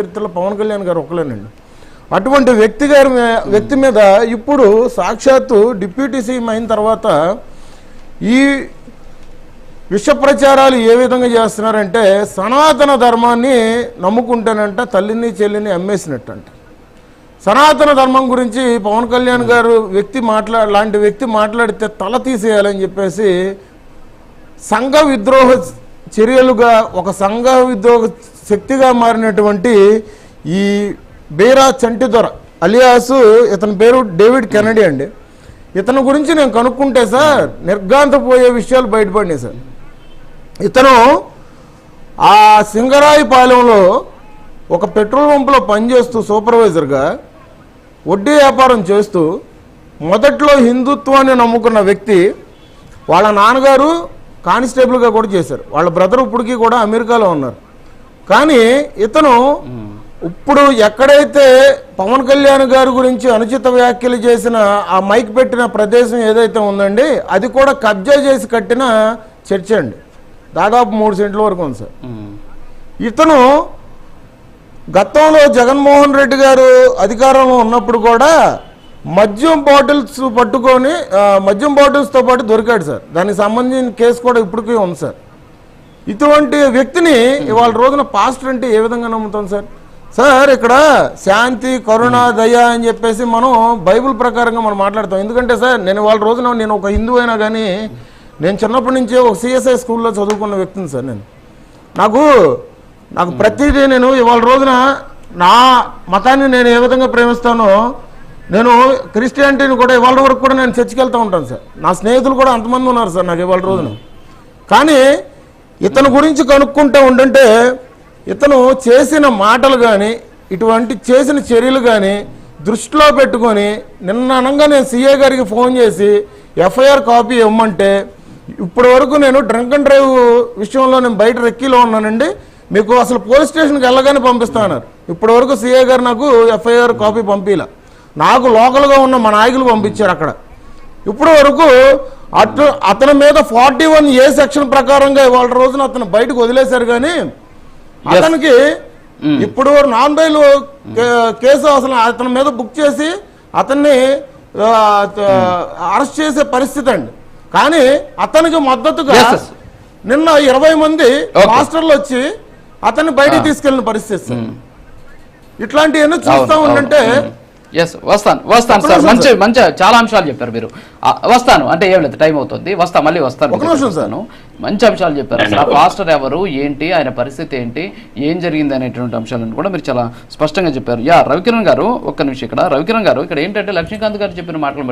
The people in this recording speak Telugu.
చరిత్రలో పవన్ కళ్యాణ్ గారు ఒకలేనండి. అటువంటి వ్యక్తి మీద ఇప్పుడు సాక్షాత్తు డిప్యూటీ సీఎం అయిన తర్వాత ఈ విష ప్రచారాలు ఏ విధంగా చేస్తున్నారంటే సనాతన ధర్మాన్ని నమ్ముకుంటేనంట తల్లిని చెల్లిని అమ్మేసినట్టంట. సనాతన ధర్మం గురించి పవన్ కళ్యాణ్ గారు లాంటి వ్యక్తి మాట్లాడితే తల తీసేయాలని చెప్పేసి సంఘ విద్రోహ చర్యలుగా ఒక సంఘ విద్రోహ శక్తిగా మారినటువంటి ఈ బీరా చంటిదొర అలియాసు ఇతని పేరు డేవిడ్ కెనడీ అండి. ఇతని గురించి నేను కనుక్కుంటే సార్ నిర్ఘాంతపోయే విషయాలు బయటపడినాయి సార్. ఇతను ఆ సింగరాయిపాలెంలో ఒక పెట్రోల్ పంపులో పనిచేస్తూ సూపర్వైజర్గా వడ్డీ వ్యాపారం చేస్తూ మొదట్లో హిందుత్వాన్ని నమ్ముకున్న వ్యక్తి వాళ్ళ నాన్నగారు కానిస్టేబుల్గా కూడా చేశారు. వాళ్ళ బ్రదర్ ఇప్పటికీ కూడా అమెరికాలో ఉన్నారు. కానీ ఇతను ఇప్పుడు ఎక్కడైతే పవన్ కళ్యాణ్ గారి గురించి అనుచిత వ్యాఖ్యలు చేసిన ఆ మైక్ పెట్టిన ప్రదేశం ఏదైతే ఉందండి అది కూడా కబ్జా చేసి కట్టిన చర్చ్ అండి. దాదాపు 3 సెంట్ల వరకు ఉంది సార్. ఇతను గతంలో జగన్మోహన్ రెడ్డి గారు అధికారంలో ఉన్నప్పుడు కూడా మద్యం బాటిల్స్తో పాటు దొరికాడు సార్. దానికి సంబంధించిన కేసు కూడా ఇప్పటికీ ఉంది సార్. ఇటువంటి వ్యక్తిని ఇవాళ రోజున పాస్టర్ అంటే ఏ విధంగా నమ్ముతాం సార్? సార్ ఇక్కడ శాంతి కరుణ దయ అని చెప్పేసి మనం బైబిల్ ప్రకారంగా మనం మాట్లాడతాం. ఎందుకంటే సార్ నేను ఇవాళ రోజున నేను ఒక హిందూ అయినా కానీ నేను చిన్నప్పటి నుంచే ఒక సిఎస్ఐ స్కూల్లో చదువుకున్న వ్యక్తిని సార్. నాకు ప్రతిదీ నేను ఇవాళ రోజున నా మతాన్ని నేను ఏ విధంగా ప్రేమిస్తానో నేను క్రిస్టియానిటీని కూడా ఇవాళ వరకు కూడా నేను చర్చికి వెళ్తూ ఉంటాను సార్. నా స్నేహితులు కూడా అంతమంది ఉన్నారు సార్ నాకు ఇవాళ రోజున. కానీ ఇతని గురించి కనుక్కుంటూ ఉండంటే ఇతను చేసిన మాటలు కానీ ఇటువంటి చేసిన చర్యలు కానీ దృష్టిలో పెట్టుకొని నిన్న అనగా నేను సిఏ గారికి ఫోన్ చేసి ఎఫ్ఐఆర్ కాపీ ఇవ్వమంటే ఇప్పటి వరకు నేను డ్రంక్ అండ్ డ్రైవ్ విషయంలో నేను బయట రెక్కీలో ఉన్నానండి, మీకు అసలు పోలీస్ స్టేషన్కి వెళ్ళగానే పంపిస్తాన్నారు. ఇప్పటి వరకు సిఏ గారు నాకు ఎఫ్ఐఆర్ కాపీ పంపిలా. నాకు లోకల్గా ఉన్న మా నాయకులు పంపించారు అక్కడ. ఇప్పటి వరకు అతని మీద 41A సెక్షన్ ప్రకారంగా ఇవాళ రోజున అతను బయటకు వదిలేశారు. కానీ అతనికి ఇప్పుడు నాన్ బెయిల్ కేసు అసలు అతని మీద బుక్ చేసి అతన్ని అరెస్ట్ చేసే పరిస్థితి అండి. కానీ అతనికి మద్దతుగా నిన్న 20 మంది మాస్టర్లు వచ్చి అతన్ని బయటికి తీసుకెళ్లిన పరిస్థితి. ఇట్లాంటివన్నీ చూస్తా ఉండంటే వస్తాను సార్. మంచి చాలా అంశాలు చెప్పారు మీరు. వస్తాను అంటే ఏం లేదు, టైం అవుతుంది, మళ్ళీ వస్తాను. మంచి అంశాలు చెప్పారు. అసలు పాస్టర్ ఎవరు, ఏంటి, ఆయన పరిస్థితి ఏంటి, ఏం జరిగింది అనేటువంటి అంశాలను కూడా మీరు చాలా స్పష్టంగా చెప్పారు. రవికిరణ్ గారు ఒక్క నిమిషం ఇక్కడ. రవికిరణ్ గారు ఇక్కడ ఏంటంటే లక్ష్మీకాంత్ గారు చెప్పిన మాటలు బట్టి